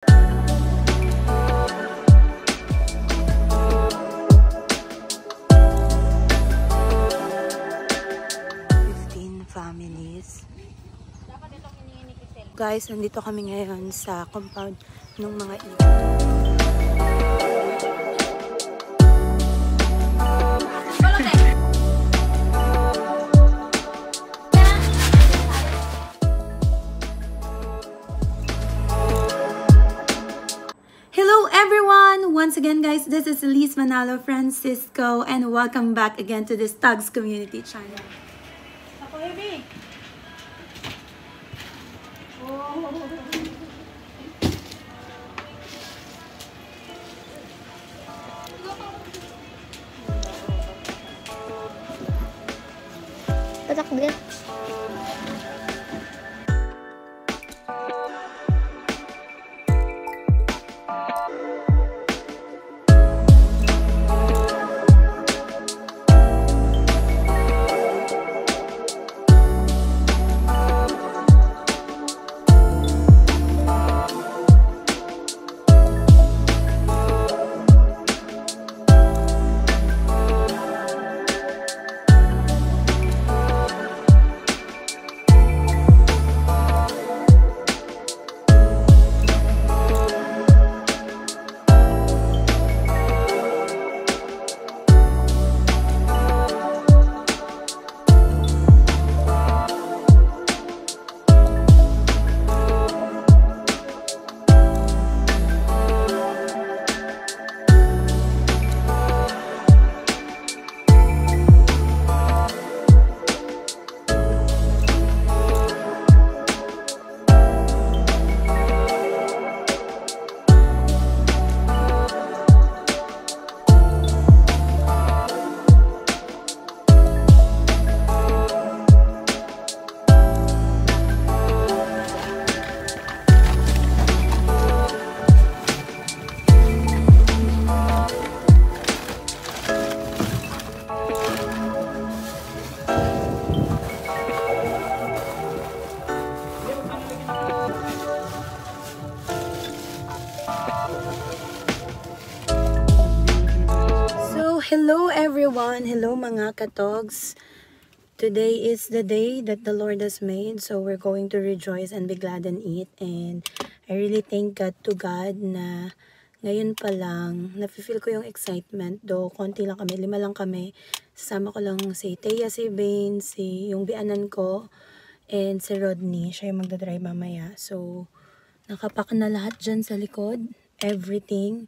Families. Guys, nandito kami ngayon sa compound ng mga Hello everyone! Once again guys, this is Elise Manalo Francisco and welcome back again to this Tugs Community channel. Baby. Oh. Tatak dia. Hello everyone! Hello mga katogs! Today is the day that the Lord has made, so we're going to rejoice and be glad in it. And I really thank God to God na ngayon pa lang, nafe-feel ko yung excitement. Though konti lang kami, 5 lang kami. Sasama ko lang si Thea, si Bane, yung bianan ko, and si Rodney. Siya yung magdadrive mamaya. So, nakapak na lahat dyan sa likod. Everything.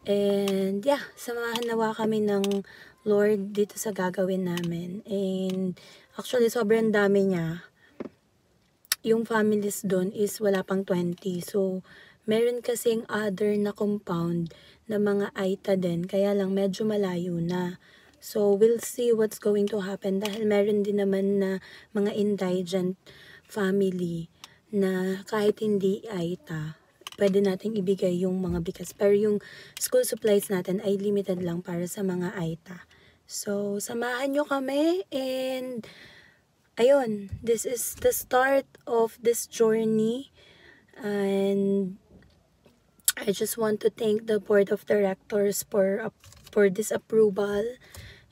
And yeah, samahan nawa kami ng Lord dito sa gagawin namin. And actually sobrang dami niya. Yung families doon is wala pang 20. So meron kasing other na compound na mga Aita din. Kaya lang medyo malayo na. So we'll see what's going to happen. Dahil meron din naman na mga indigent family na kahit hindi Aita, pwede nating ibigay yung mga bigas. Pero yung school supplies natin ay limited lang para sa mga Aita. So, samahan nyo kami. And, ayun, this is the start of this journey. And, I just want to thank the board of directors for this approval.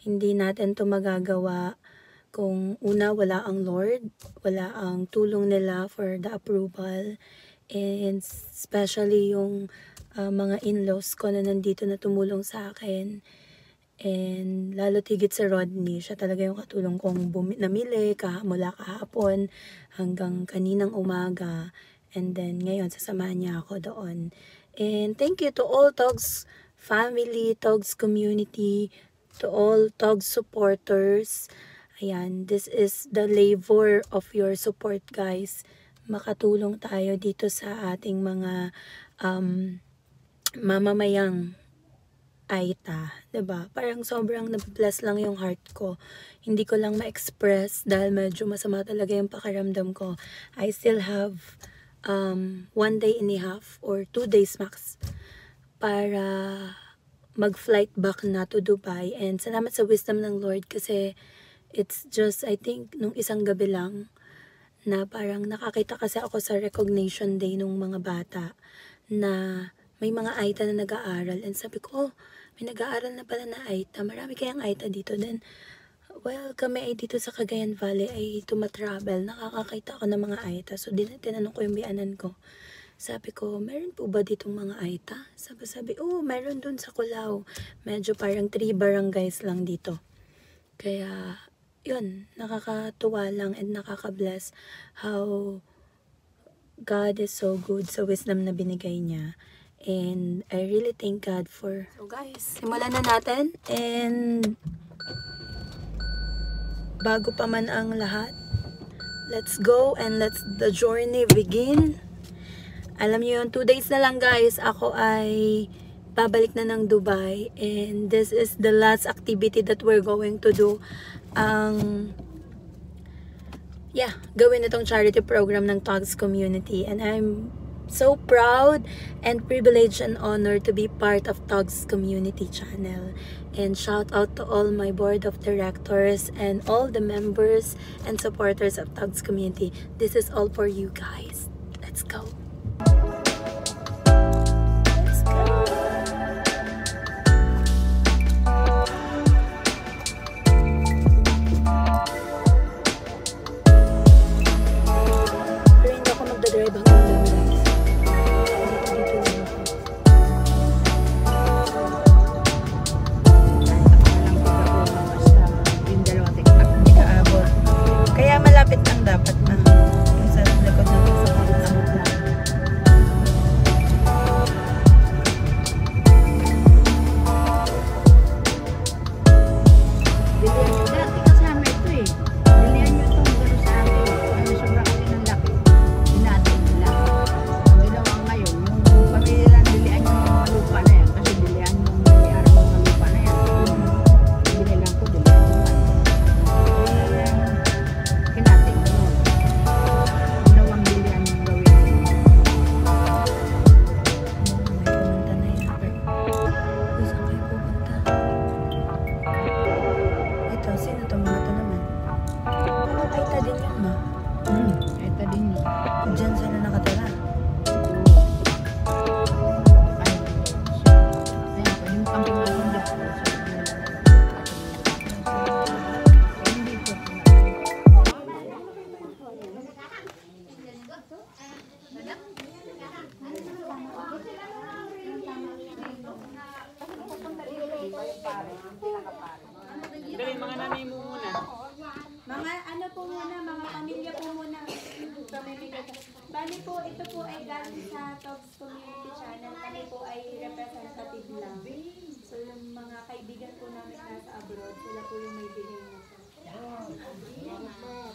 Hindi natin to magagawa kung una, wala ang Lord. Wala ang tulong nila for the approval. And especially yung mga in-laws ko na nandito na tumulong sa akin. And lalo tigit sa Rodney, siya talaga yung katulong kong namili mula kahapon hanggang kaninang umaga. And then ngayon sasamahan niya ako doon. And thank you to all Tugs family, Tugs community, to all Tugs supporters. Ayan, this is the labor of your support guys. Makatulong tayo dito sa ating mga mamamayang Aita, 'di ba? Parang sobrang nabibless lang yung heart ko. Hindi ko lang ma-express dahil medyo masama talaga yung pakiramdam ko. I still have 1 day and a half or 2 days max para mag-flight back na to Dubai. And salamat sa wisdom ng Lord kasi it's just, I think, nung isang gabi lang na parang nakakita kasi ako sa recognition day ng mga bata na may mga Aita na nag-aaral. And sabi ko, oh, may nag-aaral na pala na Aita. Marami kayang Aita dito. Then, well, kami ay dito sa Cagayan Valley ay tumatravel. Nakakakita ako ng mga Aita. So, tinanong ko yung biyanan ko. Sabi ko, meron po ba ditong mga Aita? Sabi, oh, meron dun sa Culaw. Medyo parang 3 barangays lang dito. Kaya, yun, nakakatuwa lang and nakaka-bless how God is so good sa wisdom na binigay niya. And I really thank God for... So guys, simulan na natin. And bago pa man ang lahat, let's go and let's the journey begin. Alam niyo yun, 2 days na lang guys, ako ay babalik na ng Dubai. And this is the last activity that we're going to do. Gawin itong charity program ng Togs Community. And I'm so proud and privileged and honored to be part of Togs Community channel. And shout out to all my board of directors and all the members and supporters of Togs Community. This is all for you guys. Let's go. Diyan sila nakatira. Dali, mga nanay mo muna. Mga ano po muna, mga pamilya po muna. Bali po, ito po ay galing sa Togs Community Channel. Kami po ay representative lang. So yung mga kaibigan po namin nasa abroad, sila po yung may bilhin na po.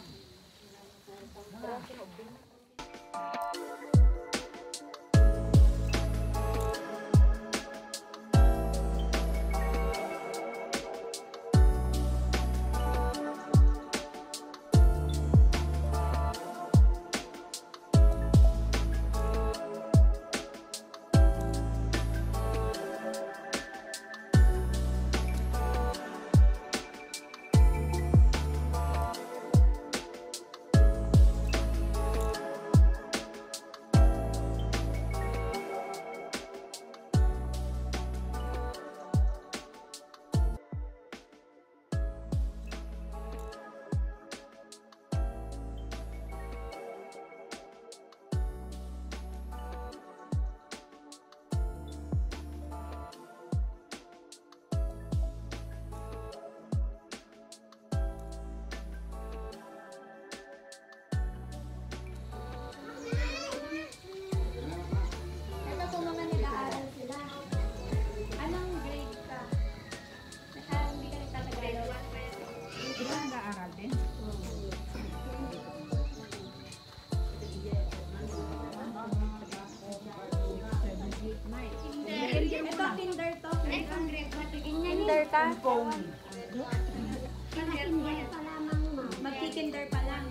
Kinder ka? Magkikinder pa lang.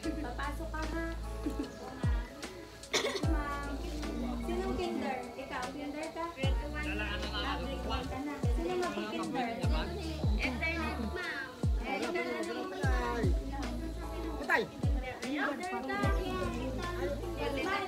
Papasok ka ha. Sinong kinder? Ikaw, kinder ka? Grade 1 ka na. Sino magkikinder? Internet, ma'am. Patay! Kinder ka.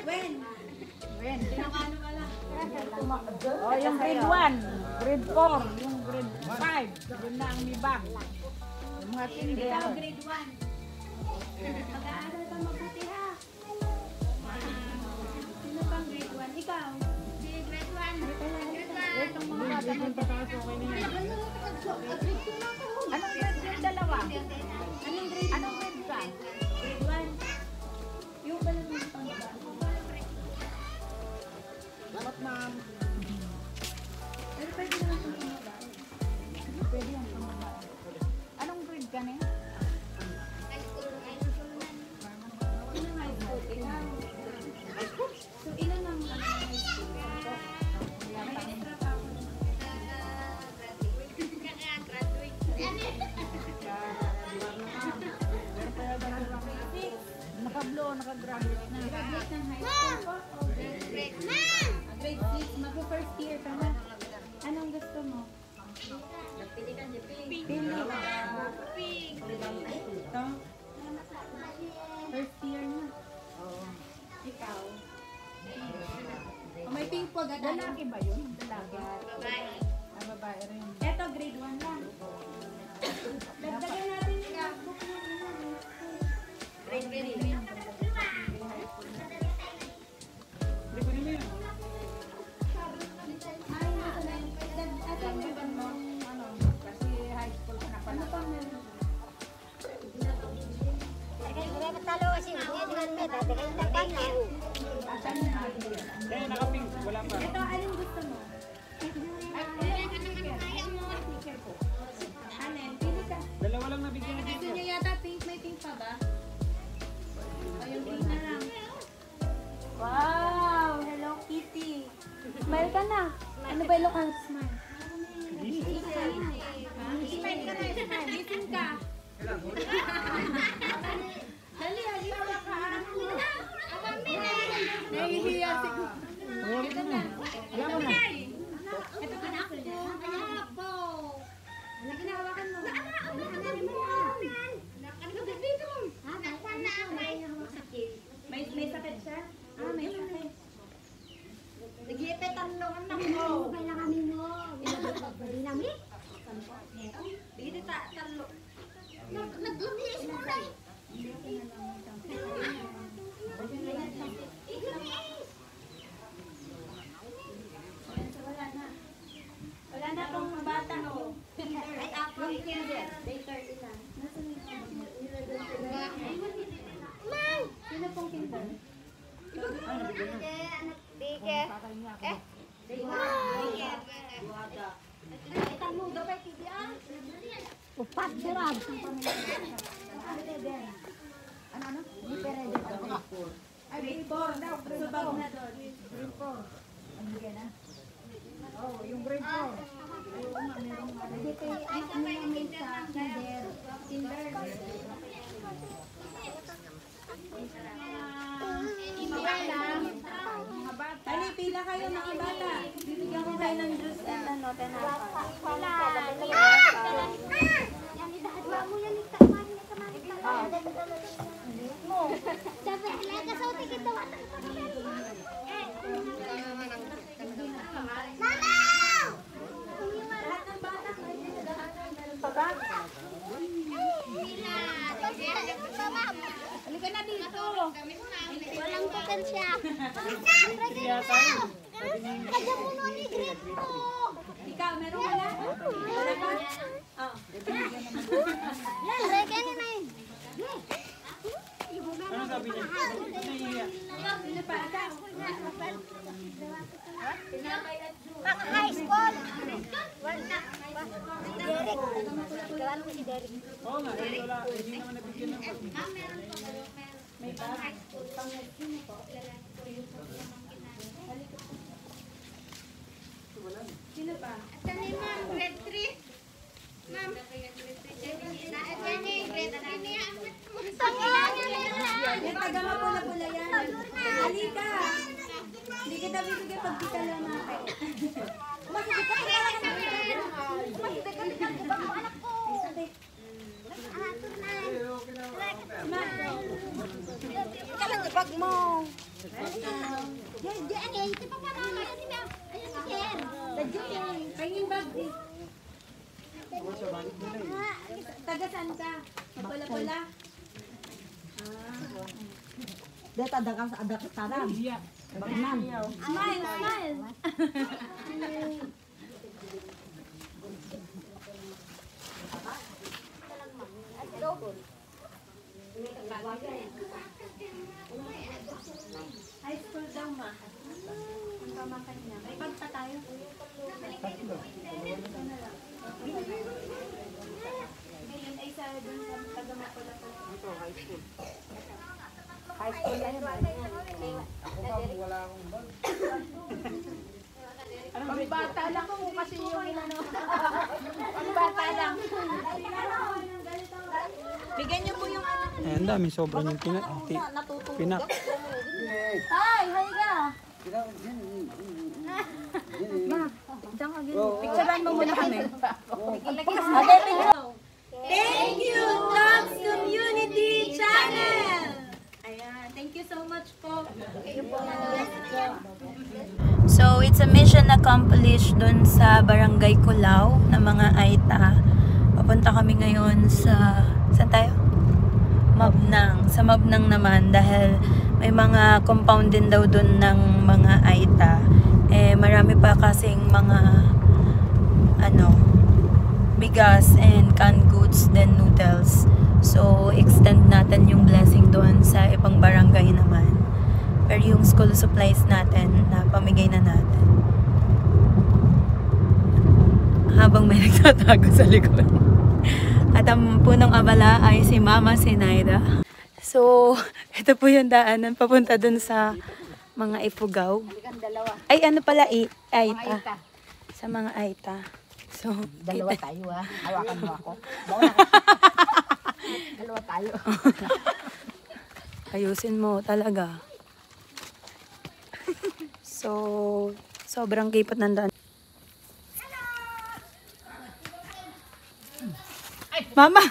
When? Pinakano ka lang? Oh, yung grade 1, grade 4, yung grade 5, yun na ang mibag. Yung mga kinder. Ikaw, grade 1. Mag-aaral ka mabuti ha. Sino pang grade 1? Ikaw? Grade 1. Itong mga bata na pataas, okay na yan. Anong grade yung dalawa? Anong grade? Anong grade ka? Grade 1. Yung pala ng pangba. Dapat ma'am. Pero pwede naman kung pangba. Pwede yan. Anong grade ka na? Ilang high school? Ilang? So, ilan ang high school? May extra pa ako. Naka-blow, naka-graduate na. Graduate ng high school po? O grade 6? Grade 6. Mag-first year ka na. Anong gusto mo? Pili. Ito? First year na. Ikaw? O may pink po, ganda. Lalaki ba yun? Lalaki? Ah, babae rin. Eto, grade 1 lang. Dagdagan natin yung notebook mo. Grade 3. Ay, nasa na yun. Ito yung meron mo. Ano, kasi high school ka na Ano pala. pang meron? Asan yung high Kaya nakaping, wala pa. Ito, alin gusto mo? Alin? Pili ka. Dalawa lang nabigyan ng Gusto niyo yata pink? May pink pa ba? O yung pink na lang. Wow! Hello Kitty. Smile ka na. Ano ba yung lokal smile? Smile ka na. Gising ka. Dali, hali ka ka. Nahihiya siguro. Ito na. Ito na. Ito ka na. Ginawakan mo. May sakit siya? Ah, may sakit. Nag-iipitan nung anak mo. Kailangan mo. Bali namin. Dito talo. Nag-lumis mo na. Wala na pong bata mo. Ay, ako. Yung kinder. Day 30 na. Nasaan yung kinder? Sino pong kinder? Dike. Upat dirab. Ano? Di pwede ako. Ay, grade 4 daw. Subag na doon. Grade 4. Ano yan na? Oh, yung grade 4. Oo nga, merong ano. Dito ang namin sa kinder. Kinder. Mga bata. Dali, pila kayo mga bata. Bibigyan ko kayo ng juice and ano, tenapa. Yan idahadwa mo yan ikaman ni kamari mo. Sabi nila kasauti kita watan pa Mama! Lahat ng bata kayo nagdaanan. Meron pa ba? Halika na dito. Walang potensya. Kaya mo nun ni grade mo. Ikaw, meron ka na? Wala ka? Oh. Halika na na yun. Ano sabi niya? Nahihiya. Sino pa? Ikaw? Mga high school. Wala. Si Derek. Gawan mo si Derek. Oo nga, dahil wala. Hindi naman nabigyan ng May bag? Pang-sino po? Sino pa? Saan yung ma'am? Grade 3? Ma'am? Saan yung grade 3 niya? Pangilangan na yan. Yung taga mapula-pula yan. Halika! Hindi kita bibigyan pag di ka lalaki. Umasigit ka kaya lang namin. Umasigit ka kaya lang anak ko. May sakit. Ah, tunan. bag mo. Diyan eh, ito pa parang ayun ni Ma'am. Ayun si Jen. Diyan. Pahingin bag. Taga saan ka? Mapula-pula? Dito ada ka sarang. Bagnan. Smile, smile. High school daw ma. Ang pamakan niya. May pagta tayo. Ngayon ay sa dun sa taga Mapula-pula. High school na yun. Pambata lang ko kasi yung inano. Pambata lang. Bigyan niyo po yung ano. Eh, ang dami, sobrang yung pinak. Ay, hi ka. Picturean mo muna kami. Thank you, Dogs Community Channel! Ayan, thank you so much po. So, it's a mission accomplished dun sa Barangay Culao na mga Aita. Papunta kami ngayon sa... Saan tayo? Mabnang. Sa Mabnang naman dahil may mga compound din daw dun ng mga Aita. Eh, marami pa kasing mga bigas and canned goods, then noodles. So, extend natin yung blessing doon sa ibang barangay naman. Pero yung school supplies natin, napamigay na natin. Habang may nagtatago sa likod. At ang punong abala ay si Mama Sinaida. So, ito po yung daanan papunta dun sa mga Ifugao. Ay, ano pala, Aita. Sa mga Aita. So, Dalawa tayo ha. Hawakan mo ako. Dalawa tayo. ayusin mo talaga. So, sobrang kipot ng daan. Mama!